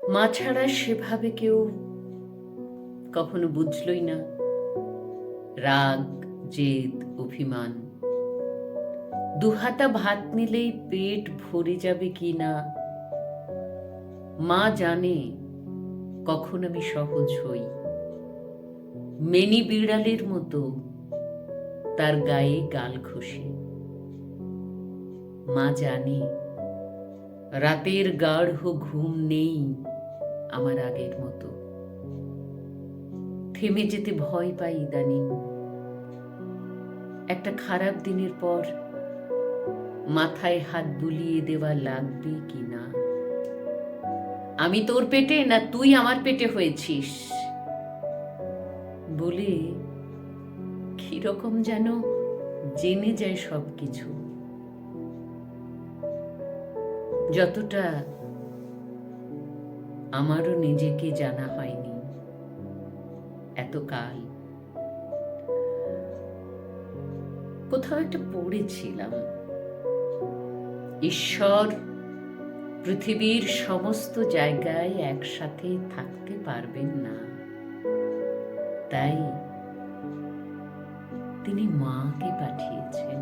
মা ছাড়া সেভাবে কেউ কখনো বুঝলই না রাগ, জেদ, অভিমান। দুহাতা ভাত নিলেই পেট ভরে যাবে কি না মা জানে কখন আমি সহজ হই। মেনি বিড়ালের মতো তার গায়ে গাল ঘষে। মা জানে রাতের গাঢ় ঘুম নেই আমার আগের মতো। থেমে যেতে ভয় পাই ইদানিং। একটা খারাপ দিনের পর মাথায় হাত বুলিয়ে দেওয়া লাগবে কি না। আমি তোর পেটে না তুই আমার পেটে হয়েছিস বলে কিরকম যেন জেনে যায় সবকিছু, যতটা আমারও নিজেকে জানা হয়নি এতকাল। কোথাও একটা পড়েছিলাম, ঈশ্বর পৃথিবীর সমস্ত জায়গায় একসাথে থাকতে পারবেন না, তাই তিনি মাকে পাঠিয়েছেন।